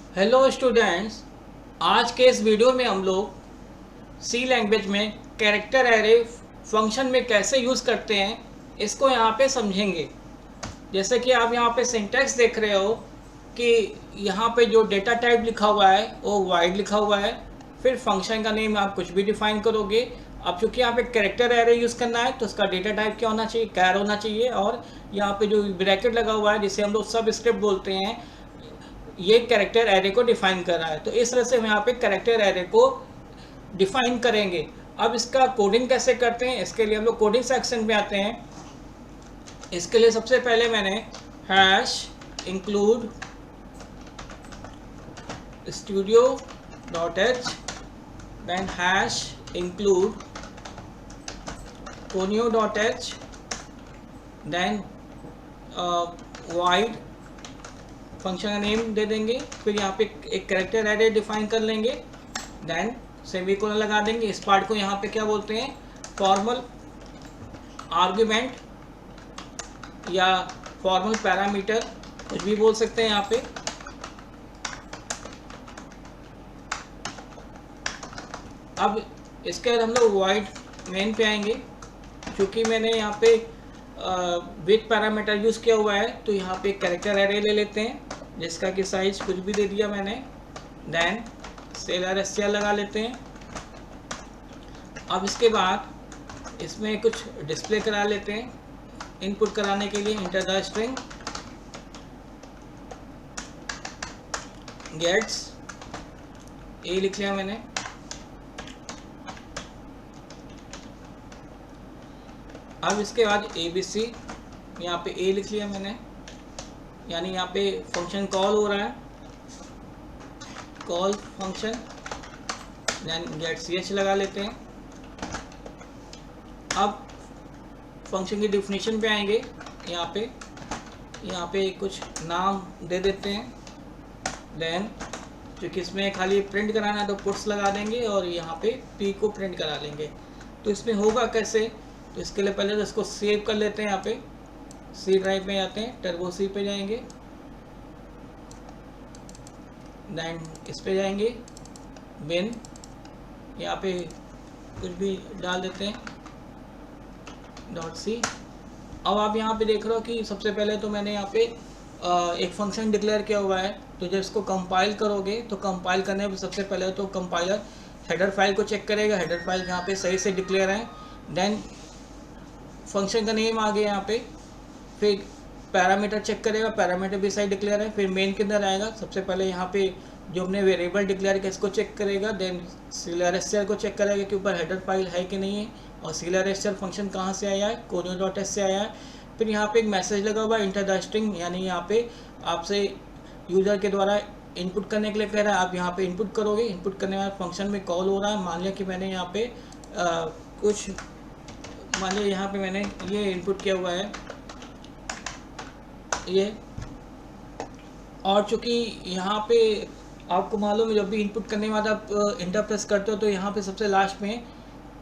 Hello students. आज के इस वीडियो में हम लोग सी लैंग्वेज में कैरेक्टर एरे फंक्शन में कैसे यूज़ करते हैं इसको यहाँ पे समझेंगे। जैसे कि आप यहाँ पे सिंटैक्स देख रहे हो कि यहाँ पे जो डेटा टाइप लिखा हुआ है वो वाइड लिखा हुआ है। फिर फंक्शन का नेम आप कुछ भी डिफाइन करोगे। अब चूंकि यहाँ पे कैरेक्टर एरे यूज़ करना है तो उसका डेटा टाइप क्या होना चाहिए, कैर होना चाहिए। और यहाँ पे जो ब्रैकेट लगा हुआ है जिसे हम लोग सब स्क्रिप्ट बोलते हैं, ये कैरेक्टर एरे को डिफाइन कर रहा है। तो इस तरह से हम यहाँ पे कैरेक्टर एरे को डिफाइन करेंगे। अब इसका कोडिंग कैसे करते हैं, इसके लिए हम लोग कोडिंग सेक्शन में आते हैं। इसके लिए सबसे पहले मैंने hash include studio dot h, then hash include conio dot h, then void function का नेम दे देंगे। फिर यहाँ पे एक कैरेक्टर एरे डिफाइन कर लेंगे, देन सेमीकोलन लगा देंगे। इस पार्ट को यहाँ पे क्या बोलते हैं, फॉर्मल आर्ग्यूमेंट या फॉर्मल पैरामीटर, कुछ भी बोल सकते हैं यहाँ पे। अब इसके बाद हम लोग वॉइड मेन पे आएंगे। क्योंकि मैंने यहाँ पे विथ पैरामीटर यूज़ किया हुआ है तो यहाँ पे कैरेक्टर एरे ले लेते हैं जिसका कि साइज कुछ भी दे दिया मैंने, देन सेलर एससीआर लगा लेते हैं। अब इसके बाद इसमें कुछ डिस्प्ले करा लेते हैं। इनपुट कराने के लिए इंटर द स्ट्रिंग गेट्स ए लिख लिया मैंने। अब इसके बाद ABC, यहाँ पे ए लिख लिया मैंने, यानी यहाँ पे फंक्शन कॉल हो रहा है, call function, then get ch लगा लेते हैं। अब फंक्शन की डिफिनीशन पे आएंगे। यहाँ पे कुछ नाम दे देते हैं, देन क्योंकि इसमें खाली प्रिंट कराना है तो पुट्स लगा देंगे और यहाँ पे p को प्रिंट करा लेंगे। तो इसमें होगा कैसे, तो इसके लिए पहले तो इसको सेव कर लेते हैं। यहाँ पे सी ड्राइव में जाते हैं, टर्बो सी पे जाएंगे, देन इस पे जाएंगे, बिन, यहाँ पे कुछ भी डाल देते हैं डॉट सी। अब आप यहाँ पे देख रहे हो कि सबसे पहले तो मैंने यहाँ पे एक फंक्शन डिक्लेयर किया हुआ है। तो जब इसको कंपाइल करोगे तो कंपाइल करने में सबसे पहले तो कंपाइलर हेडर फाइल को चेक करेगा, हेडर फाइल यहाँ पे सही से डिक्लेयर है। देन फंक्शन का नेम आ गया यहाँ पे, फिर पैरामीटर चेक करेगा, पैरामीटर भी सही डिक्लेयर है। फिर मेन के अंदर आएगा, सबसे पहले यहाँ पे जो हमने वेरिएबल डिक्लेयर किया इसको चेक करेगा, देन CLR को चेक करेगा कि ऊपर हेडर फाइल है कि नहीं है, और CLR फंक्शन कहाँ से आया है, कोनियो डॉट एच से आया है। फिर यहाँ पे एक मैसेज लगा हुआ है इंटर द स्ट्रिंग, यानी यहाँ पे आपसे यूज़र के द्वारा इनपुट करने के लिए कह रहा है। आप यहाँ पे इनपुट करोगे, इनपुट करने के बाद फंक्शन में कॉल हो रहा है। मान लिया कि मैंने यहाँ पे मान लिया यहाँ पे मैंने ये इनपुट किया हुआ है ये, और चूँकि यहाँ पे आपको मालूम है जब भी इनपुट करने के बाद आप इंटर प्रेस करते हो तो यहाँ पे सबसे लास्ट में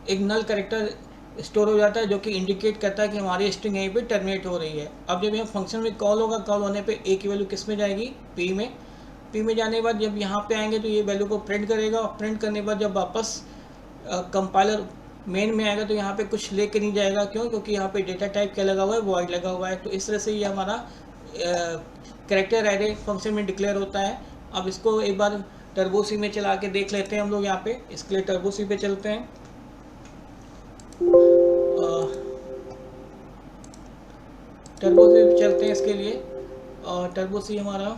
एक नल कैरेक्टर स्टोर हो जाता है जो कि इंडिकेट करता है कि हमारी स्ट्रिंग यहीं पे टर्मिनेट हो रही है। अब जब यहाँ फंक्शन में कॉल होगा, कॉल होने पे ए की वैल्यू किस में जाएगी, पी में। पी में जाने के बाद जब यहाँ पे आएंगे तो ये वैल्यू को प्रिंट करेगा, और प्रिंट करने के बाद जब वापस कंपाइलर मेन में आएगा तो यहाँ पे कुछ लेके नहीं जाएगा। क्यों, क्योंकि यहाँ पे डेटा टाइप क्या लगा हुआ है, वॉइड लगा हुआ है। तो इस तरह से ये हमारा कैरेक्टर एरे फंक्शन में डिक्लेयर होता है। अब इसको एक बार टर्बो सी में चला के देख लेते हैं हम लोग। यहाँ पे इसके लिए टर्बो सी पे चलते हैं। टर्बो सी पे चलते हैं इसके लिए, और टर्बो सी हमारा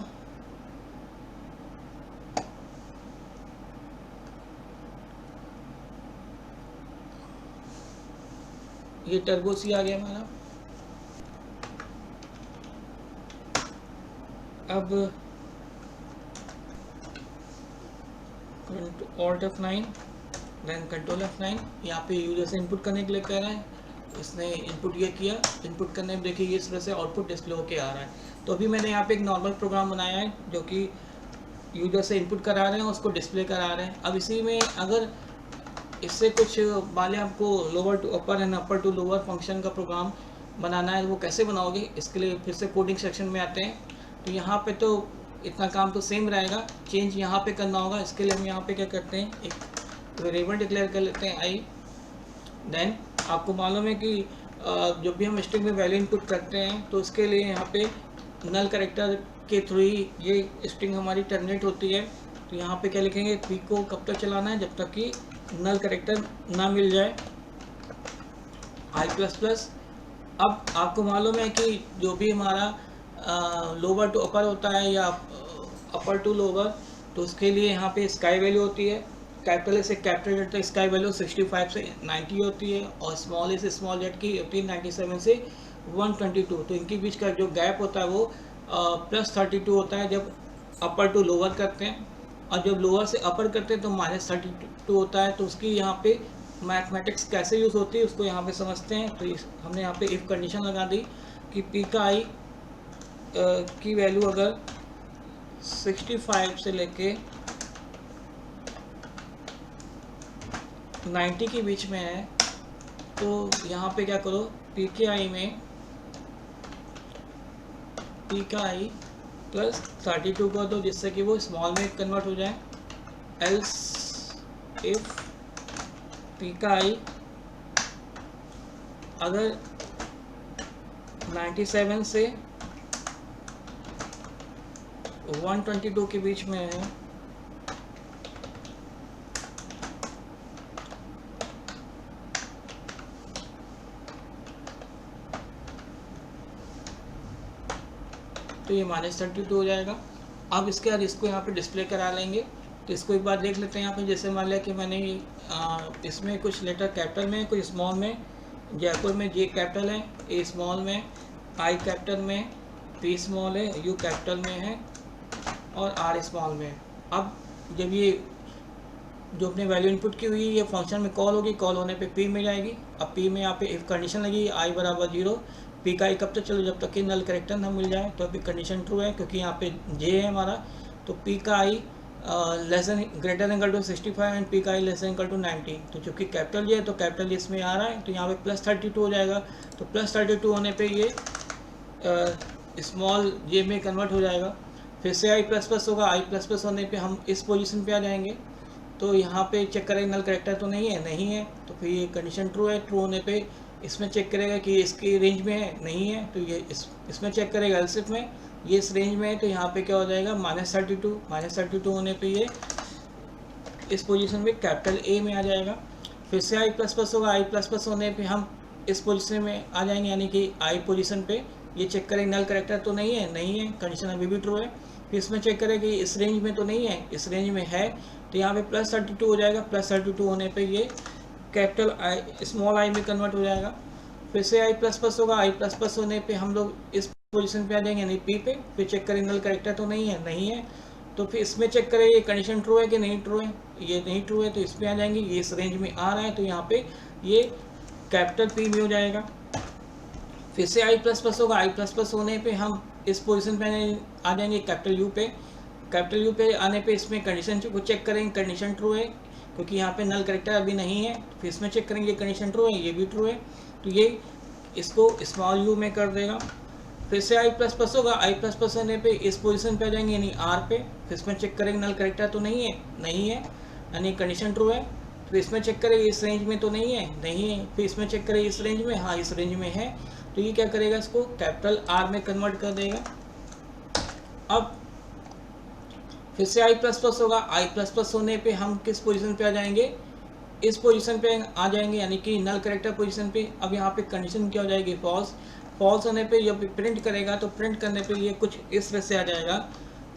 ये टर्बो सी आ गया हमारा। अब Alt F9, then control F9, यहाँ पे यूजर से इनपुट करने के लिए कह रहा है। इसने इनपुट ये किया, इनपुट करने में देखिए इस तरह से आउटपुट डिस्प्ले होके आ रहा है। तो अभी मैंने यहाँ पे एक नॉर्मल प्रोग्राम बनाया है जो कि यूजर से इनपुट करा रहे हैं, उसको डिस्प्ले करा रहे हैं। अब इसी में अगर इससे कुछ मान लें आपको lower to upper and upper to lower function का प्रोग्राम बनाना है, वो कैसे बनाओगे, इसके लिए फिर से कोडिंग सेक्शन में आते हैं। तो यहाँ पे तो इतना काम तो सेम रहेगा, चेंज यहाँ पे करना होगा। इसके लिए हम यहाँ पे क्या करते हैं, एक वेरिएबल डिक्लेयर कर लेते हैं आई। देन आपको मालूम है कि जब भी हम स्ट्रिंग में वैल्यू इनपुट करते हैं तो उसके लिए यहाँ पे नल कैरेक्टर के थ्रू ही ये स्ट्रिंग हमारी टर्मिनेट होती है। तो यहाँ पे क्या लिखेंगे, पी को कब तक चलाना है, जब तक कि नल कैरेक्टर ना मिल जाए i++। अब आपको मालूम है कि जो भी हमारा लोअर टू अपर होता है या अपर टू लोअर, तो उसके लिए यहाँ पे स्काई वैल्यू होती है। कैपिटल ए से कैपिटल जेड तक स्काई वैल्यू 65 से 90 होती है, और स्मॉल ए से स्मॉल जेड की होती है 97 से 122। तो इनके बीच का जो गैप होता है वो +32 होता है जब अपर टू लोअर करते हैं, और जब लोअर से अपर करते हैं तो -32 होता है। तो उसकी यहाँ पे मैथमेटिक्स कैसे यूज़ होती है उसको यहाँ पे समझते हैं। तो हमने यहाँ पे इफ़ कंडीशन लगा दी कि पी का आई की वैल्यू अगर 65 से लेके 90 के बीच में है, तो यहाँ पे क्या करो, पी के आई में पी का आई +32 कर दो, जिससे कि वो स्मॉल में कन्वर्ट हो जाए। एल्स इफ पी का आई अगर 97 से 122 के बीच में है, तो ये -32 हो जाएगा। अब इसके बाद इसको यहाँ पे डिस्प्ले करा लेंगे। तो इसको एक बार देख लेते हैं यहाँ पे। जैसे मान लिया कि मैंने इसमें कुछ लेटर कैपिटल में, कुछ स्मॉल में, जयपुर में जे कैपिटल है, ए स्मॉल में, आई कैपिटल में, पी स्मॉल है, यू कैपिटल में है, और आर स्मॉल में। अब जब ये जो अपने वैल्यू इनपुट की हुई ये फंक्शन में कॉल होगी, कॉल होने पे पी में जाएगी। अब पी में यहाँ पे इफ कंडीशन लगी आई = 0, पी का आई कब तक चलो, जब तक कि नल कैरेक्टर ना मिल जाए। तो अभी कंडीशन ट्रू है क्योंकि यहाँ पे जे है हमारा। तो पी का आई >65 एंड पी का आई <90। तो चूँकि कैपिटल जे है तो कैपिटल इसमें आ रहा है, तो यहाँ पे +32 हो जाएगा। तो +32 होने पे ये स्मॉल जे में कन्वर्ट हो जाएगा। फिर से i++ होगा, i++ होने पे हम इस पोजीशन पे आ जाएंगे। तो यहाँ पे चेक करेंगे नल कैरेक्टर तो नहीं है, तो फिर ये कंडीशन ट्रू है। ट्रू होने पे इसमें चेक करेगा कि इसकी रेंज में है, नहीं है, तो ये इसमें चेक करेगा एल्स इफ में ये इस रेंज में है। तो यहाँ पे क्या हो जाएगा, -32 होने पे ये इस पोजीशन में कैपिटल ए में आ जाएगा। फिर से i++ होगा, i++ होने पे हम इस पोजीशन में आ जाएंगे, यानी कि आई पोजीशन पे ये चेक करेंगे नल कैरेक्टर तो नहीं है, कंडीशन अभी भी ट्रू है। फिर इसमें चेक करें कि इस रेंज में तो नहीं है, इस रेंज में है, तो यहाँ पे +32 हो जाएगा। +32 होने पे ये कैपिटल आई स्मॉल आई में कन्वर्ट हो जाएगा। फिर से i++ होगा, i++ होने पे हम लोग इस पोजीशन पे आ जाएंगे, यानी पी पे। फिर चेक करें नल कैरेक्टर तो नहीं है, तो फिर इसमें चेक करें ये कंडीशन ट्रू है कि नहीं ट्रू है। ये नहीं ट्रू है तो इस पर आ जाएंगे, ये इस रेंज में आ रहा है, तो यहाँ पे ये कैपिटल पी में हो जाएगा। फिर से i++ होगा, i++ होने पे हम इस पोजीशन पे आ जाएंगे कैपिटल यू पे। कैपिटल यू पे आने पे इसमें कंडीशन को चेक करेंगे, कंडीशन ट्रू है क्योंकि यहाँ पे नल कैरेक्टर अभी नहीं है। फिर इसमें चेक करेंगे कंडीशन ट्रू है, ये भी ट्रू है, तो ये इसको स्मॉल यू में कर देगा। फिर से i++ होगा, i++ होने पे इस पोजीशन पे आ जाएंगे, यानी आर पे। फिर इसमें चेक करेंगे नल कैरेक्टर तो नहीं है, यानी कंडीशन ट्रू है। फिर इसमें चेक करेंगे इस रेंज में तो नहीं है। फिर इसमें चेक करेंगे इस रेंज में, हाँ इस रेंज में है, तो ये क्या करेगा, इसको कैपिटल आर में कन्वर्ट कर देगा। अब फिर से i++ होगा, i++ होने पे हम किस पोजीशन पे आ जाएंगे, इस पोजीशन पे आ जाएंगे, यानी कि नल कैरेक्टर पोजीशन पे। अब यहाँ पे कंडीशन क्या हो जाएगी, फॉल्स होने पे जब प्रिंट करेगा तो प्रिंट करने पे ये कुछ इस तरह से आ जाएगा,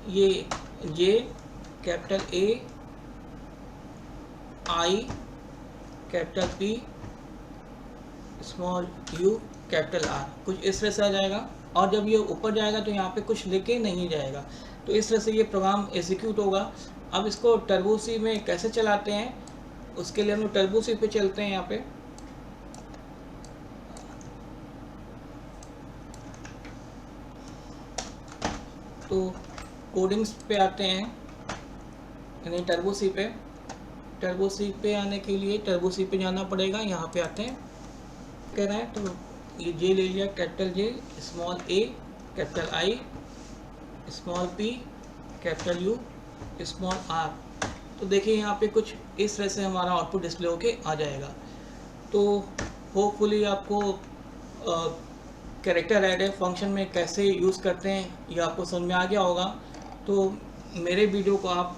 ये J capital A I capital P small you capital R, कुछ इस तरह से आ जाएगा। और जब ये ऊपर जाएगा तो यहाँ पे कुछ लेके नहीं जाएगा, तो इस तरह से ये प्रोग्राम एग्जीक्यूट होगा। अब इसको टर्बो सी में कैसे चलाते हैं, उसके लिए हम लोग टर्बो सी पे चलते हैं। यहाँ पे तो कोडिंग्स पे आते हैं, यानी टर्बो सी पे आने के लिए टर्बो सी पे जाना पड़ेगा। यहाँ पे आते हैं, कह रहे हैं तो ये जे ले लिया, capital J small A capital I small P capital U small R. तो देखिए यहाँ पे कुछ इस तरह से हमारा आउटपुट डिस्प्ले होके आ जाएगा। तो होपफुली आपको कैरेक्टर ऐरे फंक्शन में कैसे यूज़ करते हैं ये आपको समझ में आ गया होगा। तो मेरे वीडियो को आप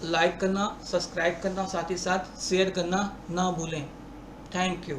लाइक करना, सब्सक्राइब करना, साथ ही साथ शेयर करना ना भूलें। Thank you.